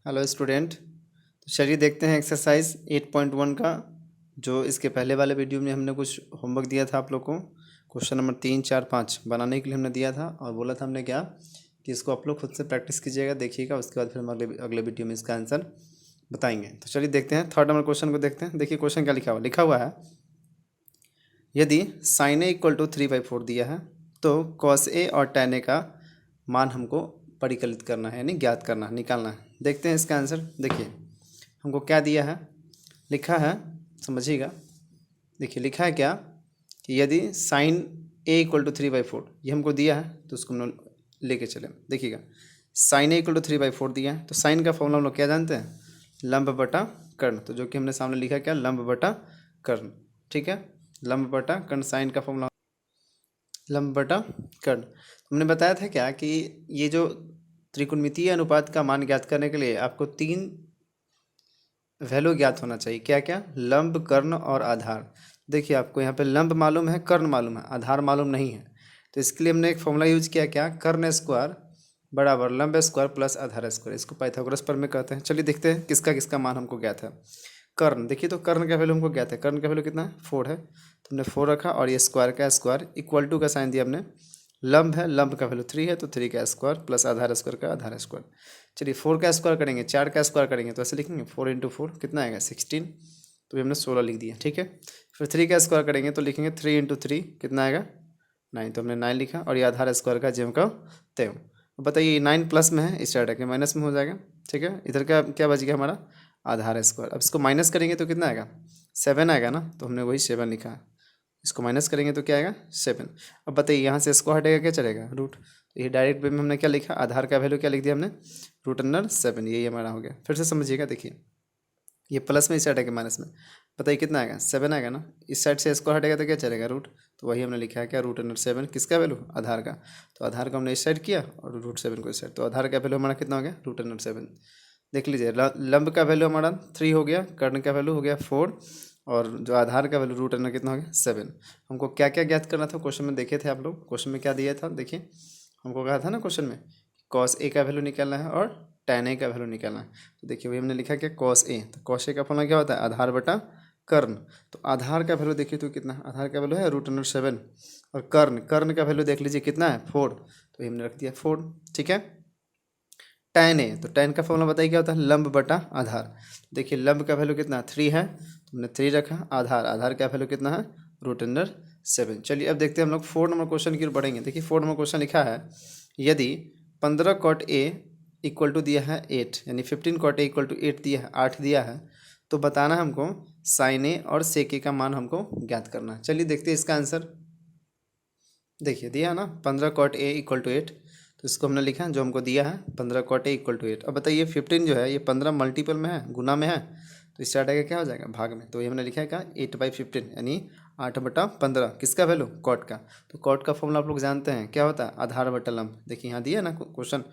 Hello student. तो चलिए देखते हैं एक्सरसाइज 8.1 का। जो इसके पहले वाले वीडियो में हमने कुछ होमवर्क दिया था आप लोग को। क्वेश्चन नंबर 3, 4, 5 बनाने के लिए हमने दिया था और बोला था हमने क्या कि इसको आप लोग खुद से प्रैक्टिस कीजिएगा, देखिएगा, उसके बाद फिर हम अगले वीडियो में इसका आंसर बताएंगे। तो चलिए देखते हैं थर्ड नंबर क्वेश्चन को देखते हैं। देखिए क्वेश्चन क्या लिखा हुआ है। यदि साइन ए इक्वल टू 3/4 दिया है तो कॉस ए और टैन ए का मान हमको परिकलित करना है, यानी ज्ञात करना है, निकालना है। देखते हैं इसका आंसर। देखिए हमको क्या दिया है, लिखा है, समझिएगा। देखिए लिखा है क्या कि यदि साइन ए इक्वल टू 3/4 ये हमको दिया है तो उसको हम लोग लेके चले। देखिएगा साइन ए इक्वल टू 3/4 दिया है तो साइन का फॉर्मूला हम लोग क्या जानते हैं, लंब बटा कर्ण। तो जो कि हमने सामने लिखा क्या, लंब बटा कर्ण। ठीक है, लंब बटा कर्ण, साइन का फॉर्मूला लंब बटा कर्ण। हमने बताया था क्या कि ये जो त्रिकोणमितीय अनुपात का मान ज्ञात करने के लिए आपको 3 वैल्यू ज्ञात होना चाहिए। क्या क्या, लंब, कर्ण और आधार। देखिए आपको यहाँ पे लंब मालूम है, कर्ण मालूम है, आधार मालूम नहीं है। तो इसके लिए हमने एक फॉर्मूला यूज किया, क्या, कर्ण स्क्वायर बराबर लंब स्क्वायर प्लस आधार स्क्वायर। इसको पाइथागोरस प्रमेय कहते हैं। चलिए देखते हैं किसका किसका मान हमको ज्ञात है। कर्ण, देखिए तो कर्ण का वैल्यू हमको ज्ञात है। कर्ण का वैल्यू कितना है, 4 है, तो हमने 4 रखा और ये स्क्वायर का स्क्वायर इक्वल टू का साइन दिया हमने। लंब है, लंब का वैल्यू 3 है तो 3 का स्क्वायर प्लस आधार स्क्वायर का आधार स्क्वायर। चलिए 4 का स्क्वायर करेंगे, 4 का स्क्वायर करेंगे तो ऐसे लिखेंगे 4 इंटू 4 कितना आएगा 16, तो ये हमने 16 लिख दिया। ठीक है, फिर 3 का स्क्वायर करेंगे तो लिखेंगे 3 इंटू 3 कितना आएगा 9, तो हमने 9 लिखा और ये आधार स्क्वायर का जेम का तेव। बताइए 9 प्लस में है, इस साइड आके माइनस में हो जाएगा। ठीक है, इधर का क्या बच गया हमारा, आधार स्क्वायर। अब इसको माइनस करेंगे तो कितना आएगा 7 आएगा ना, तो हमने वही 7 लिखा है। इसको माइनस करेंगे तो क्या आएगा 7। अब बताइए यहाँ से इसको हटेगा क्या चलेगा, रूट। तो ये डायरेक्ट वे में हमने क्या लिखा, आधार का वैल्यू क्या लिख दिया हमने, √7। यही हमारा हो गया। फिर से समझिएगा, देखिए ये प्लस में इस साइड आएगा माइनस में, बताइए कितना आएगा 7 आएगा ना। इस साइड से इसको हटेगा तो क्या चलेगा, रूट। तो वही हमने लिखा है क्या, √7 किसका वैल्यू, आधार का। तो आधार को हमने इस साइड किया और √7 को इस साइड, तो आधार का वैल्यू हमारा कितना हो गया, √7। देख लीजिए लंब का वैल्यू हमारा 3 हो गया, कर्ण का वैल्यू हो गया 4 और जो आधार का वैल्यू √7 कितना हो गया 7। हमको क्या क्या ज्ञात करना था, क्वेश्चन में देखे थे आप लोग। क्वेश्चन में क्या दिया था, देखिए हमको कहा था ना क्वेश्चन में, कॉस ए का वैल्यू निकालना है और टैन ए का वैल्यू निकालना है। तो देखिए वही हमने लिखा क्या, कॉस ए। तो कॉस ए का फॉर्मूला क्या होता है, आधार बटा कर्ण। तो आधार का वैल्यू देखिए तो कितना, आधार का वैल्यू है √7 और कर्ण का वैल्यू देख लीजिए कितना है 4, तो ये हमने रख दिया 4। ठीक है, टैन ए, तो टैन का फॉर्मूला बताइए क्या होता है, लंब बटा आधार। देखिए लंब का वैल्यू कितना 3 है, तो हमने 3 रखा। आधार का वैल्यू कितना है √7। चलिए अब देखते हैं हम लोग 4 नंबर क्वेश्चन की ओर बढ़ेंगे। देखिए 4 नंबर क्वेश्चन लिखा है, यदि 15 कॉट ए इक्वल टू दिया है 8, यानी 15 कॉट ए इक्वल टू 8 दिया है, 8 दिया है, तो बताना हमको साइन ए और सेक ए का मान हमको ज्ञात करना है। चलिए देखते हैं इसका आंसर। देखिए दिया है ना 15 कॉट ए इक्वल टू 8, तो इसको हमने लिखा जो हमको दिया है 15 कॉट ए इक्वल टू 8। अब बताइए 15 जो है ये 15 मल्टीपल में है, गुना में है, तो इससे हटेगा क्या हो जाएगा, भाग में। तो ये हमने लिखा है क्या 8/15 यानी 8/15 किसका वैल्यू, कॉट का। तो कॉट का फॉर्मूला आप लोग जानते हैं क्या होता है, आधार बटा लंब। देखिए यहाँ दिया है ना क्वेश्चन,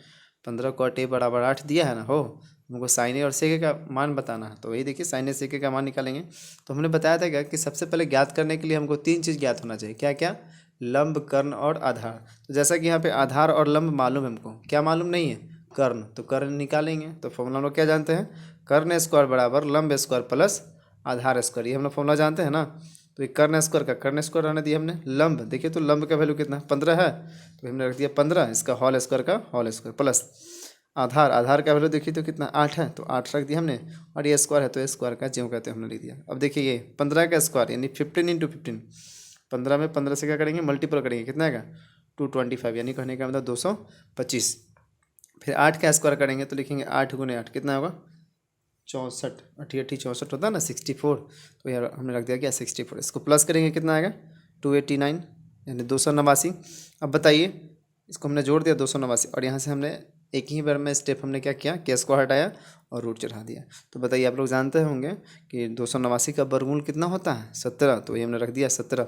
15 कॉट ए बराबर 8 दिया है ना, हो हमको साइन ए और सेक ए का मान बताना है। तो वही देखिए साइन ए सेक ए का मान निकालेंगे। तो हमने बताया था क्या कि सबसे पहले ज्ञात करने के लिए हमको 3 चीज़ ज्ञात होना चाहिए। क्या क्या, लंब, कर्ण और आधार। तो जैसा कि यहाँ पे आधार और लंब मालूम है हमको, क्या मालूम नहीं है, कर्ण। तो कर्ण निकालेंगे तो फॉर्मूला हम लोग क्या जानते हैं, कर्ण स्क्वायर बराबर लंब स्क्वायर प्लस आधार स्क्वायर। ये हम लोग फॉर्मूला जानते हैं ना। तो ये कर्ण स्क्वायर का कर्ण स्क्वायर रहने दिया हमने। लंब देखिए तो लंब का वैल्यू कितना 15 है, तो हमने रख दिया 15, इसका होल स्क्वायर का होल स्क्वायर प्लस आधार का वैल्यू देखिए तो कितना 8 है, तो 8 रख दिया हमने और ये स्क्वायर है तो स्क्वायर का ज्यों कहते हैं हमने लिख दिया। अब देखिए ये 15 का स्क्वायर यानी 15 इंटू 15, 15 में 15 से क्या करेंगे मल्टीपल करेंगे, कितना आएगा 225, यानी कहने का मतलब 225। फिर 8 का स्क्वायर करेंगे तो लिखेंगे 8 गुने 8 कितना होगा 64, 88 64 होता है ना 64, तो यार हमने रख दिया क्या 64। इसको प्लस करेंगे कितना आएगा 289 यानी 289। अब बताइए इसको हमने जोड़ दिया 289 और यहाँ से हमने एक ही बार में स्टेप हमने क्या किया, केस को हटाया और रूट चढ़ा दिया। तो बताइए आप लोग जानते होंगे कि 289 का वर्गमूल कितना होता है 17, तो ये हमने रख दिया 17।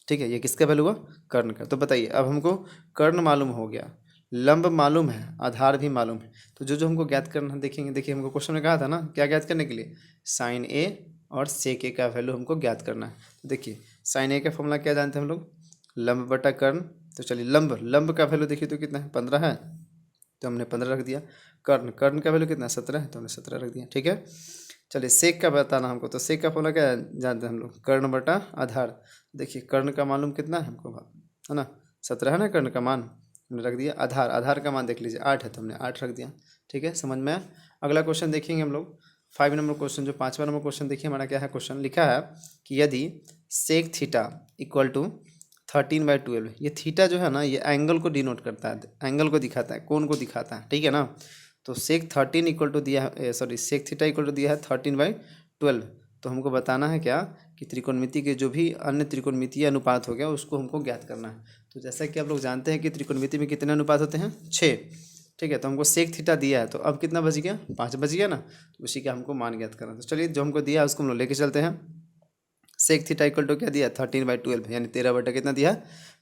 ठीक है, ये किसका वैल्यू हुआ, कर्ण का। तो बताइए अब हमको कर्ण मालूम हो गया, लंब मालूम है, आधार भी मालूम है। तो जो जो हमको ज्ञात करना है देखेंगे। देखिए हमको क्वेश्चन में कहा था ना क्या ज्ञात करने के लिए, साइन ए और सेक ए का वैल्यू हमको ज्ञात करना है। तो देखिए साइन ए का फॉर्मूला क्या जानते हैं हम लोग, लंब बटा कर्ण। तो चलिए लंब का वैल्यू देखिए तो कितना है 15 है, तो हमने 15 रख दिया। कर्ण, कर्ण का वैल्यू कितना 17 है, तो हमने 17 रख दिया। ठीक है, चलिए सेक का बताना हमको, तो सेक का फॉर्मूला क्या जानते हैं हम लोग, कर्ण बटा आधार। देखिए कर्ण का मालूम कितना है हमको, है ना 17 है ना कर्ण का मान, हमने रख दिया। आधार, आधार का मान देख लीजिए 8 है, तो हमने 8 रख दिया। ठीक है, समझ में आया। अगला क्वेश्चन देखेंगे हम लोग 5 नंबर क्वेश्चन, जो 5वां नंबर क्वेश्चन देखिए हमारा क्या है। क्वेश्चन लिखा है कि यदि सेक थीटा इक्वल टू 13/12, ये थीटा जो है ना ये एंगल को डिनोट करता है, एंगल को दिखाता है, कोण को दिखाता है। ठीक है ना, तो सेक 13 इक्वल टू दिया है, sorry sec theta equal to दिया है 13/12। तो हमको बताना है क्या कि त्रिकोणमिति के जो भी अन्य त्रिकोणमितीय अनुपात हो गया उसको हमको ज्ञात करना है। तो जैसा कि आप लोग जानते हैं कि त्रिकोणमिति में कितने अनुपात होते हैं, 6। ठीक है, तो हमको सेक थीटा दिया है, तो अब कितना बच गया, 5 बच गया ना, तो उसी का हमको मान ज्ञात करना। तो चलिए जो हमको दिया है उसको हम लोग लेके चलते हैं। सेक थीटा इक्वल टू क्या दिया, 13/12 यानी 13 बटा कितना दिया,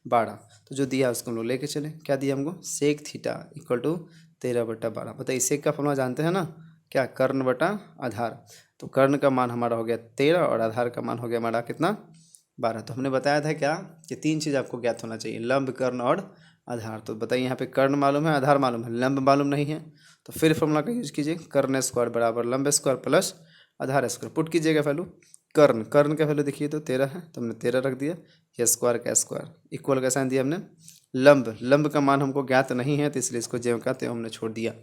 12। तो जो दिया उसको हम लोग लेके चले, क्या दिया हमको, सेक थीटा इक्वल टू 13/12। बताइए सेक का फॉर्मूला जानते हैं ना, क्या, कर्ण बटा आधार। तो कर्ण का मान हमारा हो गया 13 और आधार का मान हो गया हमारा कितना, 12। तो हमने बताया था क्या कि 3 चीज़ आपको ज्ञात होना चाहिए, लंब, कर्ण और आधार। तो बताइए यहाँ पे कर्ण मालूम है, आधार मालूम है, लंब मालूम नहीं है, तो फिर फॉर्मूला का यूज कीजिए, कर्ण स्क्वायर बराबर लंब स्क्वायर प्लस आधार स्क्वायर। पुट कीजिएगा वैल्यू, कर्ण, कर्ण का वैल्यू देखिए तो 13 है, तो हमने 13 रख दिया। ये स्क्वायर का स्क्वायर इक्वल का साइन दिया हमने। लंब, लंब का मान हमको ज्ञात नहीं है, तो इसलिए इसको ज्यों का त्यों हमने छोड़ दिया।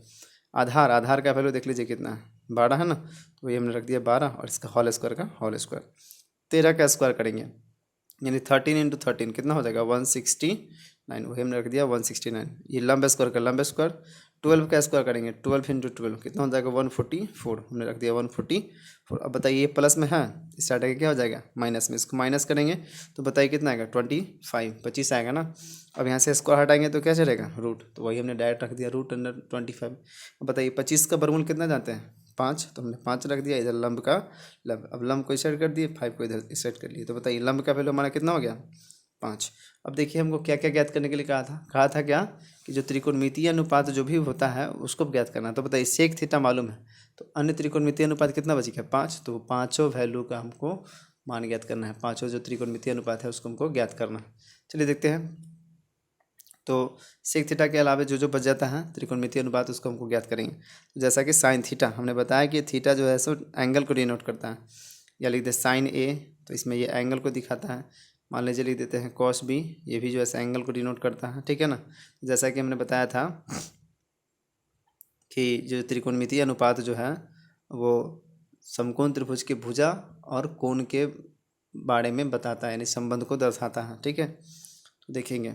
आधार, आधार का वैल्यू देख लीजिए कितना है, 12 है ना, तो ये हमने रख दिया 12 और इसका होल स्क्वायर का होल स्क्वायर। 13 का स्क्वायर करेंगे यानी 13 × 13 कितना हो जाएगा, 169, वही हमने रख दिया 169। ये लंब स्क्वायर का लंब स्क्वायर। 12 का स्क्वायर करेंगे, 12 × 12 कितना हो जाएगा, 144, हमने रख दिया 144। अब बताइए ये प्लस में है, इस साइड का क्या हो जाएगा, माइनस में, इसको माइनस करेंगे तो बताइए कितना आएगा, 25 आएगा ना। अब यहाँ से स्क्वायर हटाएंगे तो क्या चलेगा, रूट, तो वही हमने डायरेक्ट रख दिया √25। अब बताइए 25 का वर्गमूल कितना जानते हैं, 5, तो हमने 5 रख दिया। इधर लंब का लंब, अब लंब को इस साइड कर दिए, 5 को इधर इस साइड कर लिए, तो बताइए लंब का वैल्यू हमारा कितना हो गया, 5। अब देखिए हमको क्या क्या ज्ञात करने के लिए कहा था क्या कि जो त्रिकोणमितीय अनुपात जो भी होता है उसको ज्ञात करना। तो बताइए सेक थीटा मालूम है, तो अन्य त्रिकोणमितीय अनुपात कितना बच गया, 5। तो पाँचों वैल्यू का हमको मान ज्ञात करना है, पाँचों जो त्रिकोणमितीय अनुपात है उसको हमको ज्ञात करना है। चलिए देखते हैं। तो सेक थीटा के अलावा जो जो बच जाता है त्रिकोणमितीय अनुपात उसको हमको ज्ञात करेंगे। तो जैसा कि साइन थीटा, हमने बताया कि थीटा जो है सो एंगल को डिनोट करता है, या लिख दे साइन ए, तो इसमें ये एंगल को दिखाता है। मान लीजिए लिख देते हैं कॉस बी, ये भी जो है एंगल को डिनोट करता है। ठीक है ना, जैसा कि हमने बताया था कि जो त्रिकोणमितीय अनुपात जो है वो समकोण त्रिभुज के भुजा और कोण के बारे में बताता है, यानी संबंध को दर्शाता है। ठीक है, तो देखेंगे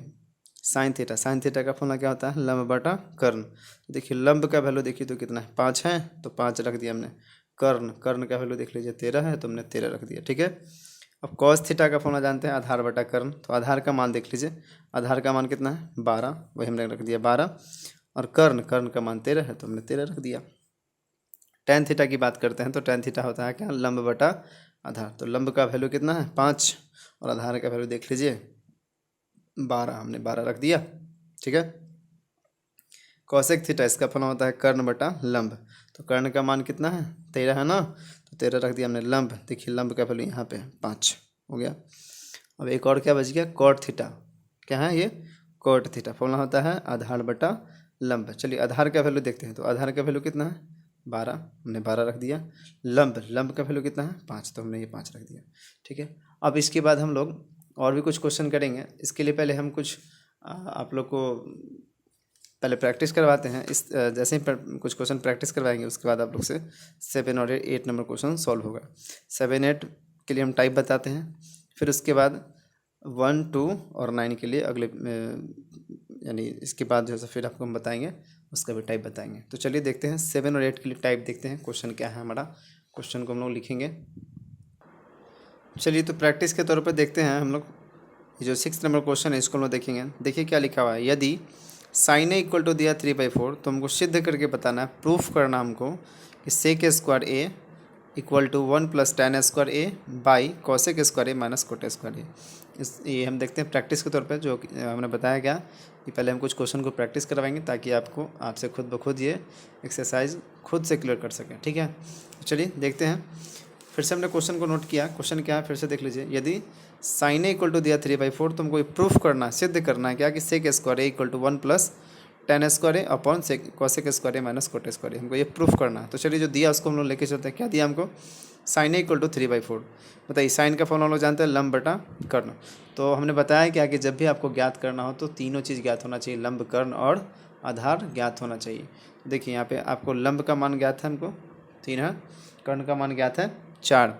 साइन थीटा, साइन थीटा का फॉर्मूला क्या होता है, लंब बटा कर्ण। तो देखिए लंब का वैल्यू देखिए तो कितना है, 5 है, तो 5 रख दिया हमने। कर्ण, कर्ण का वैल्यू देख लीजिए 13 है, तो हमने 13 रख दिया। ठीक है, अब कॉस थीटा का फॉर्मूला जानते हैं, आधार बटा कर्ण। तो आधार का मान देख लीजिए, आधार का मान कितना है, 12, वही हमने रख दिया 12। और कर्ण, कर्ण का मान 13 है, तो हमने 13 रख दिया। टेन थीटा की बात करते हैं, तो टेन थीटा होता है क्या, लंब बटा आधार। तो लंब का वैल्यू कितना है, 5, और आधार का वैल्यू देख लीजिए 12, हमने 12 रख दिया। ठीक है, कॉसेक थीटा इसका फॉर्मूला होता है कर्ण बटा लंब। तो कर्ण का मान कितना है, 13 है ना, तो 13 रख दिया हमने। लंब देखिए, लंब का वैल्यू यहाँ पे 5 हो गया। अब एक और क्या बच गया, कॉट थीटा। क्या है ये, कॉट थीटा, फॉर्मूला होता है आधार बटा लंब। चलिए आधार का वैल्यू देखते हैं, तो आधार का वैल्यू कितना है, 12, हमने 12 रख दिया। लंब, लंब का वैल्यू कितना है, 5, तो हमने ये 5 रख दिया। ठीक है, अब इसके बाद हम लोग और भी कुछ क्वेश्चन करेंगे। इसके लिए पहले हम कुछ आप लोग को पहले प्रैक्टिस करवाते हैं। इस जैसे ही कुछ क्वेश्चन प्रैक्टिस करवाएंगे उसके बाद आप लोग से 7 और 8 नंबर क्वेश्चन सॉल्व होगा। 7, 8 के लिए हम टाइप बताते हैं, फिर उसके बाद 1, 2 और 9 के लिए अगले यानी इसके बाद जो है फिर आपको हम बताएंगे, उसका भी टाइप बताएंगे। तो चलिए देखते हैं 7 और 8 के लिए टाइप देखते हैं, क्वेश्चन क्या है हमारा। क्वेश्चन को हम लोग लिखेंगे। चलिए तो प्रैक्टिस के तौर पर देखते हैं हम लोग, जो 6 नंबर क्वेश्चन है इसको हम लोग देखेंगे। देखिए क्या लिखा हुआ है, यदि साइन ए इक्वल टू दिया 3/4, तो हमको सिद्ध करके बताना है, प्रूफ करना हमको कि sec square A equal to 1 + tan square A by cosec square A minus cot square A. ये हम देखते हैं प्रैक्टिस के तौर पे, जो हमने बताया गया कि पहले हम कुछ क्वेश्चन को प्रैक्टिस करवाएंगे ताकि आपको आपसे खुद ब खुद ये एक्सरसाइज खुद से क्लियर कर सकें। ठीक है, तो चलिए देखते हैं। फिर से हमने क्वेश्चन को नोट किया, क्वेश्चन क्या है फिर से देख लीजिए। यदि साइन ए इक्वल टू दिया 3/4, तो हमको प्रूफ करना, सिद्ध करना है क्या कि sec square A equal to 1 + tan square A upon cosec square A minus cot square A, हमको ये प्रूफ करना है। तो चलिए जो दिया उसको हम लोग लेके चलते हैं। क्या दिया हमको? Sine A equal to 3/4। बताइए साइन का फॉर्मूला हम लोग जानते हैं लंब बटा कर्ण। तो हमने बताया कि आगे जब भी आपको ज्ञात करना हो तो तीनों चीज़ ज्ञात होना चाहिए, लंब, कर्ण और आधार ज्ञात होना चाहिए। देखिए यहाँ पे आपको लंब का मान ज्ञात है, हमको 3 है, कर्ण का मान ज्ञात है 4,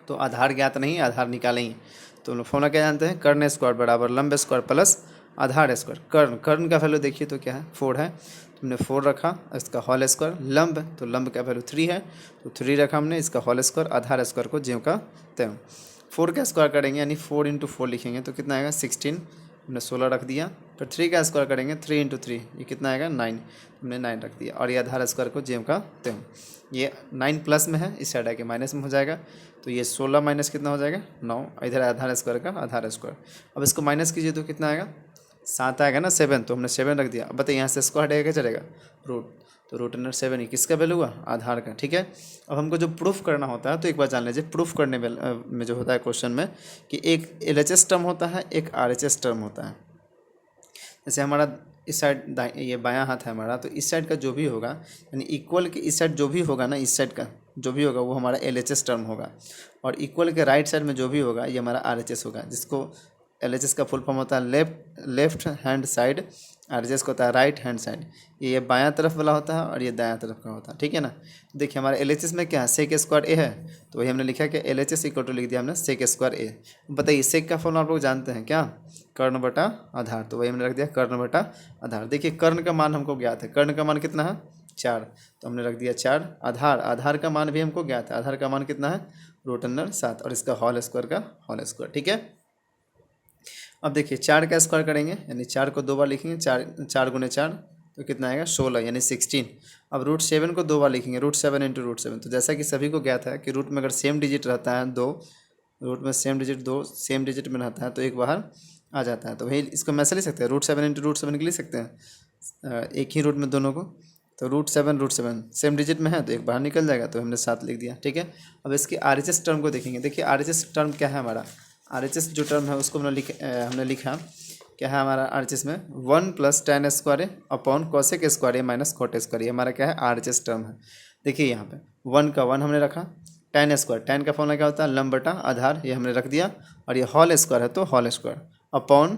तो आधार ज्ञात नहीं, आधार निकालेंगे। तो हम लोग फॉर्मूला क्या जानते हैं? कर्ण स्क्वायर बराबर लंब स्क्वायर प्लस आधार स्क्वायर। कर्ण का वैल्यू देखिए तो क्या है? 4 है, तो हमने 4 रखा, इसका होल स्क्वायर। लंब, तो लंब का वैल्यू 3 है, तो 3 रखा हमने, इसका होल स्क्वायर। आधार स्क्वायर को ज्यों का त्यों। 4 का स्क्वायर करेंगे यानी 4 × 4 लिखेंगे तो कितना आएगा? 16, हमने 16 रख दिया। फिर 3 का स्क्वायर करेंगे 3 × 3, ये कितना आएगा? 9, हमने 9 रख दिया। और ये आधार स्क्वायर को ज्यों का त्यों। ये 9 प्लस में है, इस साइड आके माइनस में हो जाएगा, तो ये 16 माइनस कितना हो जाएगा? 9। इधर आधार स्क्वायर का आधार स्क्वायर। अब इसको माइनस कीजिए तो कितना आएगा? 7 आएगा ना, 7, तो हमने 7 रख दिया। अब बताइए यहाँ से स्क्वायर हटेगा क्या चलेगा? रूट, तो रूट अंडर 7 ही किसका वैल्यू हुआ? आधार का। ठीक है, अब हमको जो प्रूफ करना होता है तो एक बार जान लीजिए, प्रूफ करने में जो होता है क्वेश्चन में कि एक LHS टर्म होता है, एक RHS टर्म होता है। जैसे हमारा इस साइड ये बायां हाथ है हमारा, तो इस साइड का जो भी होगा यानी इक्वल के इस साइड जो भी होगा ना, इस साइड का जो भी होगा वो हमारा LHS टर्म होगा, और इक्वल के राइट साइड में जो भी होगा ये हमारा RHS होगा, जिसको LHS का फुल फॉर्म होता है लेफ्ट हैंड साइड, RHS का होता है राइट हैंड साइड। ये बायां तरफ वाला होता है और ये दायां तरफ का होता है। ठीक है ना, देखिए हमारे LHS में क्या है? सेक स्क्वायर ए है, तो वही हमने लिखा कि LHS इक्वल टू लिख दिया हमने सेक स्क्वायर ए। बताइए सेक का फॉर्मूला आप लोग जानते हैं क्या? कर्ण बटा आधार, तो वही हमने रख दिया कर्ण बटा आधार। देखिए कर्ण का मान हमको ज्ञात है, कर्ण का मान कितना है? 4, तो हमने रख दिया 4। आधार का मान भी हमको ज्ञात है, आधार का मान कितना है? रूट अंडर 7, और इसका होल स्क्वायर का होल स्क्वायर। ठीक है, अब देखिए 4 का स्क्वायर करेंगे यानी 4 को 2 बार लिखेंगे, 4 × 4 तो कितना आएगा? 16 यानी 16। अब रूट 7 को 2 बार लिखेंगे, रूट 7 × रूट 7। तो जैसा कि सभी को ज्ञात है कि रूट में अगर सेम डिजिट रहता है 2, रूट में सेम डिजिट 2 सेम डिजिट में रहता है तो एक बाहर आ जाता है। तो वही इसको हम ऐसे लिख सकते हैं, रूट 7 × रूट 7 के लिख सकते हैं, एक ही रूट में दोनों को। तो रूट 7 सेम डिजिट में है तो एक बाहर निकल जाएगा, तो हमने 7 लिख दिया। ठीक है, अब इसकी RHS टर्म को देखेंगे। देखिए RHS टर्म क्या है हमारा? RHS जो टर्म है उसको हमने लिखा क्या है हमारा RHS में? 1 + tan square A upon cosec square A minus cot square ए, हमारा क्या है? RHS टर्म है। देखिए यहाँ पे 1 का 1 हमने रखा, tan स्क्वायर, tan का फॉर्मूला क्या होता है? लंब बटा आधार, ये हमने रख दिया, और ये होल स्क्वायर है तो whole square upon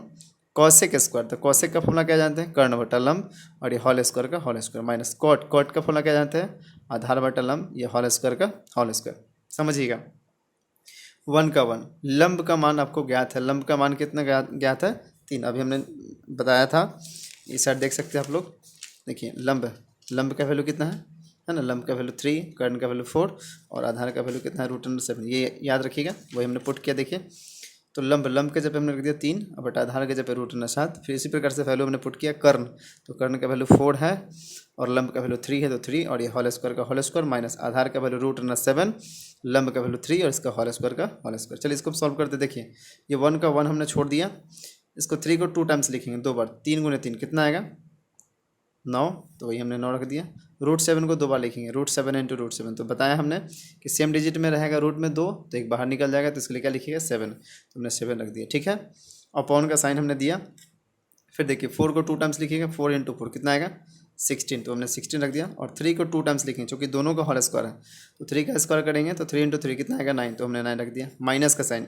cosec square, तो कॉसेक का फॉर्मूला क्या जानते हैं? कर्ण बटा लंब, और ये होल स्क्वायर का होल स्क्वायर माइनस कोट का फॉर्मूला क्या जानते हैं? आधार बटा लंब, ये होल स्क्वायर का होल स्क्वायर। समझिएगा, 1 का 1, लंब का मान आपको ज्ञात है, लंब का मान कितना ज्ञात है? 3, अभी हमने बताया था। इस साइड देख सकते हैं आप लोग, देखिए लंब का वैल्यू कितना है ना? लंब का वैल्यू 3, कर्ण का वैल्यू 4, और आधार का वैल्यू कितना है? Root under 7। ये याद रखिएगा, वही हमने पुट किया। देखिए तो लंब के जब हमने रख दिया 3, बट आधार के जब रूट अंडर 7। फिर इसी प्रकार से वैल्यू हमने पुट किया कर्ण, तो कर्ण का वैल्यू 4 है और लंब का वैल्यू 3 है, तो 3, और ये होल स्क्वायर का होल स्क्वायर माइनस आधार का वैल्यू रूट अंडर 7, लंब का वैल्यू 3 और इसका होल स्क्वायर का होल स्क्वायर। चलिए इसको सॉल्व करते। देखिए ये 1 का 1 हमने छोड़ दिया, इसको 3 को 2 टाइम्स लिखेंगे, 2 बार, 3 × 3 कितना आएगा? 9, तो वही हमने 9 रख दिया। रूट 7 को 2 बार लिखेंगे, रूट 7 × रूट 7, तो बताया हमने कि सेम डिजिट में रहेगा रूट में 2, तो एक बाहर निकल जाएगा, तो इसके लिए क्या लिखिएगा? 7, तो हमने 7 रख दिया। ठीक है, अपॉन का साइन हमने दिया। फिर देखिए 4 को 2 टाइम्स लिखिएगा, 4 × 4 कितना आएगा? 16, तो हमने 16 रख दिया। और 3 को 2 टाइम्स लिखेंगे क्योंकि दोनों का होल स्क्वायर है, तो 3 का स्क्वायर करेंगे तो 3 × 3 कितना आएगा? 9, तो हमने 9 रख दिया, माइनस का साइन।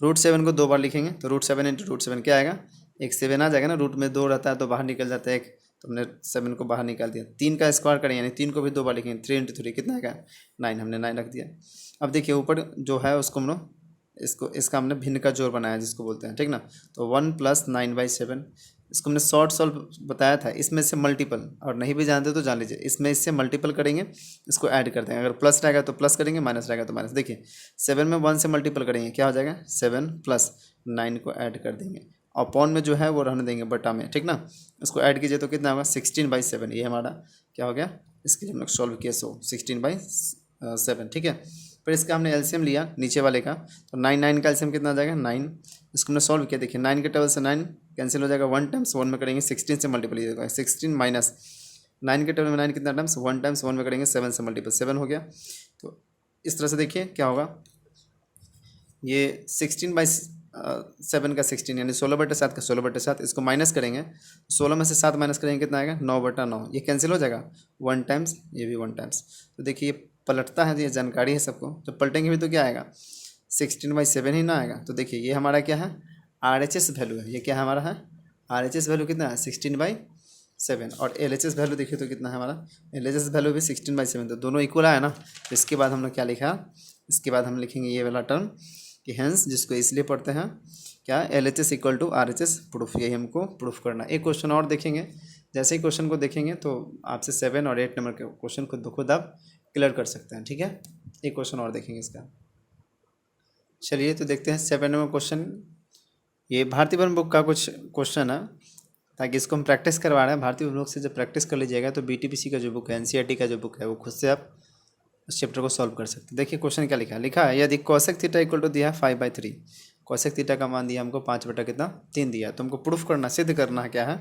रूट 7 को 2 बार लिखेंगे, तो रूट 7 × रूट 7 क्या आएगा? एक 7 आ जाएगा ना, रूट में 2 रहता है तो बाहर निकल जाता है एक, तो हमने 7 को बाहर निकाल दिया। 3 का स्क्वायर करेंगे यानी 3 को भी 2 बार लिखेंगे, 3 × 3 कितना आएगा? 9, हमने 9 रख दिया। अब देखिए ऊपर जो है उसको हम लोग इसका हमने भिन्न का जोड़ बनाया जिसको बोलते हैं, ठीक ना। तो 1 + 9/7, इसको हमने शॉर्ट सॉल्व बताया था। इसमें से मल्टीपल, और नहीं भी जानते तो जान लीजिए, इसमें इससे मल्टीपल करेंगे, इसको ऐड करते हैं। अगर प्लस रहेगा तो प्लस करेंगे, माइनस रहेगा तो माइनस। देखिए 7 में 1 से मल्टीपल करेंगे, क्या हो जाएगा? 7 + 9 को ऐड कर देंगे, अपॉन में जो है वो रहने देंगे बटा में, ठीक ना। इसको ऐड कीजिए तो कितना होगा? 16/7, ये हमारा क्या हो गया? इसके लिए हम लोग सॉल्व किए, 16/7, ठीक है। फिर इसका हमने एलसीएम लिया नीचे वाले का, तो 9 का एलसीएम कितना आ जाएगा? 9। इसको हमने सॉल्व किया। देखिए 9 के टेबल से 9 कैंसिल हो जाएगा, 1 टाइम्स 1 में करेंगे 16 से मल्टीपल होगा 16 माइनस 9 के टेबल में 9 कितना टाइम्स? 1 टाइम्स 1 में करेंगे 7 से मल्टीपल, 7 हो गया। तो इस तरह से देखिए क्या होगा, ये 7 का 16 यानी 16/7 का 16/7, इसको माइनस करेंगे 16 में से 7 माइनस करेंगे कितना आएगा 9/9, ये कैंसिल हो जाएगा 1 टाइम्स, ये भी 1 टाइम्स। तो देखिए ये पलटता है, तो ये जानकारी है सबको, तो पलटेंगे भी तो क्या आएगा 16/7 ही ना आएगा। तो देखिए ये हमारा क्या है RHS वैल्यू है, ये क्या हमारा है RHS वैल्यू कितना है 16/7, और LHS वैल्यू देखिए तो कितना है हमारा LHS वैल्यू भी 16/7, तो दोनों इक्वल आया ना। तो इसके बाद हम लोग क्या लिखा, इसके बाद हम लिखेंगे ये वाला टर्म कि हेंस, जिसको इसलिए पढ़ते हैं क्या LHS equal to RHS proof, यही हमको प्रूफ करना। एक क्वेश्चन और देखेंगे, जैसे ही क्वेश्चन को देखेंगे तो आपसे 7 और 8 नंबर के क्वेश्चन को खुद आप क्लियर कर सकते हैं, ठीक है। एक क्वेश्चन और देखेंगे इसका, चलिए तो देखते हैं 7 नंबर क्वेश्चन। ये भारतीय वन बुक का कुछ क्वेश्चन है, ताकि इसको हम प्रैक्टिस करवा रहे हैं। भारतीय वन बुक से जब प्रैक्टिस कर लीजिएगा तो BTPC का जो बुक है NCERT का जो बुक है वो खुद से आप उस चैप्टर को सॉल्व कर सकते हैं। देखिए क्वेश्चन क्या लिखा है यदि कोसेक थीटा इक्वल टू दिया है 5/3, कोसेक थीटा का मान दिया हमको 5/3 दिया, तो हमको प्रूफ करना, सिद्ध करना है क्या है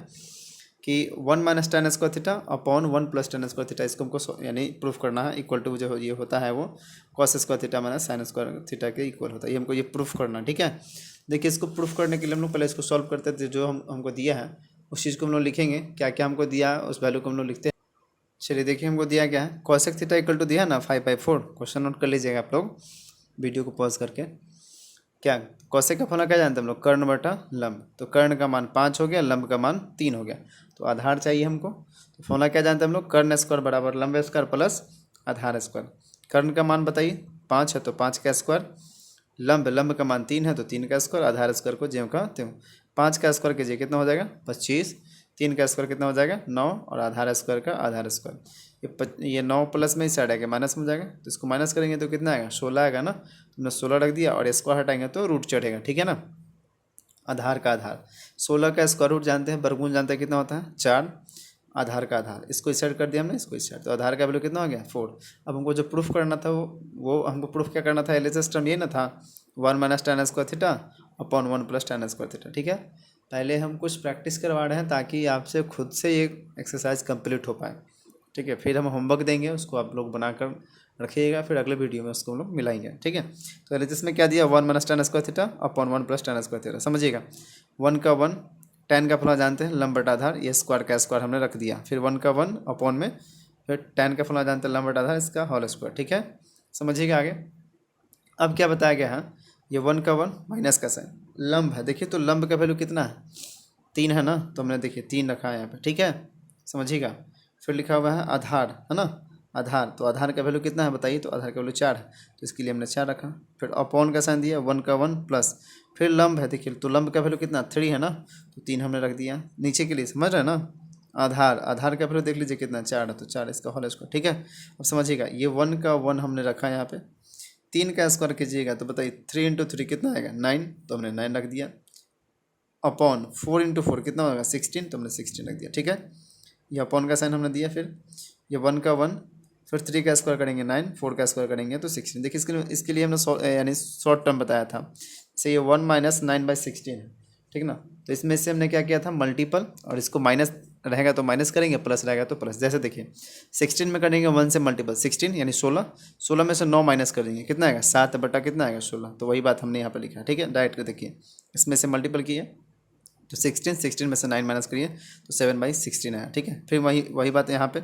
कि 1 - tan square theta upon 1 + tan square theta, इसको हमको यानी प्रूफ करना है इक्वल टू जो ये होता है वो cos square theta minus sin square theta के इक्वल होता है, ये हमको ये प्रूफ करना, ठीक है। देखिए इसको प्रूफ करने के लिए हम लोग पहले इसको सॉल्व करते थे, जो हमको दिया है उस चीज़ को हम लोग लिखेंगे, क्या क्या हमको दिया है उस वैल्यू को हम लोग लिखते हैं। चलिए देखिए हमको दिया क्या है कोसेक थीटा इक्वल टू दिया ना 5/4, क्वेश्चन नोट कर लीजिएगा आप लोग वीडियो को पॉज करके। क्या कोसेक का फॉर्मूला क्या जानते हैं हम लोग, कर्ण बटा लंब, तो कर्ण का मान 5 हो गया, लंब का मान 3 हो गया, तो आधार चाहिए हमको। तो फॉर्मूला क्या जानते हैं हम लोग, कर्ण स्क्वायर बराबर लंब स्क्वायर प्लस आधार स्क्वायर। कर्ण का मान बताइए 5 है तो 5 का स्क्वायर, लंब का मान 3 है तो 3 का स्क्वायर, आधार स्क्वायर को ज्यों का त्यों। 5 का स्क्वायर कीजिए कितना हो जाएगा 25, 3 का स्क्वायर कितना हो जाएगा 9, और आधार स्क्वायर का आधार स्क्वायर ये 9 प्लस में ही साइड आएगा माइनस में जाएगा, तो इसको माइनस करेंगे तो कितना आएगा 16 आएगा ना, तुमने 16 रख दिया और स्क्वायर हटाएंगे तो रूट चढ़ेगा, ठीक है ना। आधार का आधार 16 का स्क्वायर रूट जानते हैं, वर्गमूल जानते हैं कितना होता है 4, आधार का आधार इसको इस साइड कर दिया हमने, इसको इस साइड, तो आधार का वैल्यू कितना हो गया 4। अब हमको जो प्रूफ करना था वो हमको प्रूफ क्या करना था LHS टर्म ये ना था 1 - tan square theta upon 1 + tan square theta, ठीक है। पहले हम कुछ प्रैक्टिस करवा रहे हैं ताकि आपसे खुद से ये एक्सरसाइज कंप्लीट हो पाए, ठीक है। फिर हम होमवर्क देंगे, उसको आप लोग बनाकर रखिएगा, फिर अगले वीडियो में उसको हम लोग मिलाएंगे, ठीक है। तो LHS में क्या दिया 1 - tan square theta upon 1 + tan square theta, समझिएगा 1 का 1, tan का फॉर्मूला जानते हैं लंब बटा आधार, ये स्क्वायर का स्क्वायर हमने रख दिया, फिर 1 का 1 अपॉन में, फिर tan का फॉर्मूला जानते हैं लंब बटा आधार, इसका होल स्क्वायर, ठीक है। समझिएगा आगे। अब क्या बताया गया है, ये 1 का 1 माइनस का साइन, लंब है, देखिए तो लंब का वैल्यू कितना है 3 है ना, तो हमने देखिए 3 रखा है यहाँ पे, ठीक है, समझिएगा। फिर लिखा हुआ है आधार है ना, आधार, तो आधार का वैल्यू कितना है बताइए, तो आधार का वैल्यू 4 है, तो इसके लिए हमने 4 रखा। फिर अपॉन का साइन दिया 1 का 1 प्लस, फिर लंब है, देखिए तो लंब का वैल्यू कितना 3 है ना, तो 3 हमने रख दिया नीचे के लिए, समझ रहे हैं ना। आधार का वैल्यू देख लीजिए कितना 4 है, तो 4 इसका होल स्क्वायर, ठीक है। अब समझिएगा ये 1 का 1 हमने रखा यहाँ पे, 3 का स्क्वायर कीजिएगा तो बताइए 3 × 3 कितना आएगा 9, तो हमने 9 रख दिया, अपॉन 4 × 4 कितना होगा 16, तो हमने 16 रख दिया, ठीक है। ये अपॉन का साइन हमने दिया, फिर ये 1 का 1, फिर 3 का स्क्वायर करेंगे 9, 4 का स्क्वायर करेंगे तो 16। देखिए इसके लिए हमने यानी शॉर्ट टर्म बताया था, जैसे ये 1 - 9/16 है, ठीक ना। तो इसमें से हमने क्या किया था मल्टीपल, और इसको माइनस रहेगा तो माइनस करेंगे, प्लस रहेगा तो प्लस। जैसे देखिए 16 में करेंगे 1 से मल्टीपल 16 यानी 16, 16 में से 9 माइनस कर देंगे कितना आएगा 7 बटा कितना आएगा 16, तो वही बात हमने यहाँ पर लिखा है, ठीक है। डायरेक्ट देखिए इसमें से मल्टीपल किए तो 16 में से 9 माइनस करिए तो 7/16 आया, ठीक है। फिर वही बात यहाँ पे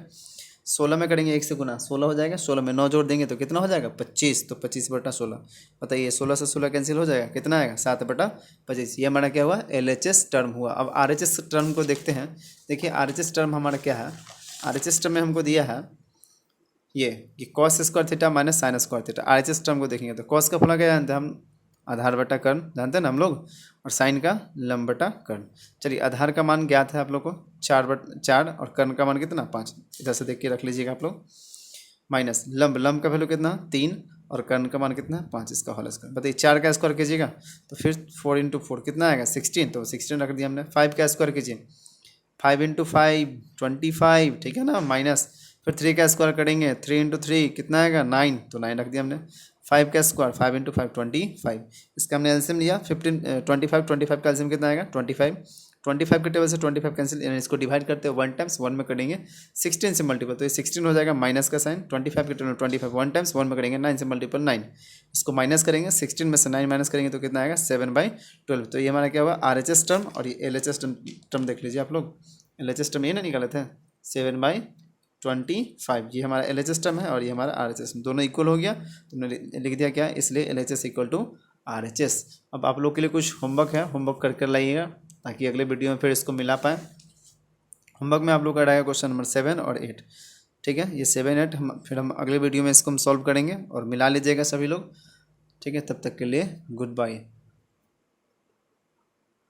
16 में करेंगे 1 से गुना 16 हो जाएगा, 16 में 9 जोड़ देंगे तो कितना हो जाएगा 25, तो 25/16 बताइए 16 से 16 कैंसिल हो जाएगा, कितना आएगा 7/25। ये हमारा क्या हुआ LHS टर्म हुआ। अब RHS टर्म को देखते हैं, देखिए RHS टर्म हमारा क्या है, RHS टर्म में हमको दिया है ये कि cos square theta minus sine square theta. RHS term को देखेंगे तो cos का फॉर्मूला क्या जानते हैं हम, आधार बटा कर्ण जानते हैं ना हम लोग, और साइन का लंब बटा कर्ण। चलिए आधार का मान ज्ञात है आप लोग को 4/4, और कर्ण का मान कितना 5, इधर से देख के रख लीजिएगा आप लोग, माइनस लंब का वैल्यू कितना 3, और कर्ण का मान कितना 5, इसका होल स्क्वायर। बताइए 4 का स्क्वायर कीजिएगा तो फिर 4 × 4 कितना आएगा 16, तो 16 रख दिया हमने। 5 का स्क्वायर कीजिए 5 × 5 25, ठीक है ना, माइनस, फिर 3 का स्क्वायर करेंगे 3 × 3 कितना आएगा 9, तो 9 रख दिया हमने। 5 का स्क्वायर 5 × 5 25, इसका हमने एलसीएम लिया 25 का एलसीएम कितना आएगा 25, 25 के टेबल से 25 कैंसिल, यानी इसको डिवाइड करते हैं 1 टाइम्स, 1 में करेंगे 16 से मल्टीपल, तो ये 16 हो जाएगा माइनस का साइन। 25 के टेबल में 25 1 टाइम्स, 1 में करेंगे 9 से मल्टीपल 9, इसको माइनस करेंगे, 16 में से 9 माइनस करेंगे तो कितना आएगा 7/12। तो ये हमारा क्या हुआ RHS टर्म, और ये LHS टर्म देख लीजिए आप लोग, LHS टर्म ये ना निकाले थे 7/25, ये हमारा LHS टर्म है और ये हमारा RHS, दोनों इक्वल हो गया, तुमने लिख दिया क्या, इसलिए LHS इक्वल टू RHS। अब आप लोग के लिए कुछ होमवर्क है, होमवर्क कर लाइएगा ताकि अगले वीडियो में फिर इसको मिला पाए। होमवर्क में आप लोग का रहेगा क्वेश्चन नंबर 7 और 8, ठीक है, ये 7 8 फिर हम अगले वीडियो में इसको हम सॉल्व करेंगे और मिला लीजिएगा सभी लोग, ठीक है। तब तक के लिए गुड बाय।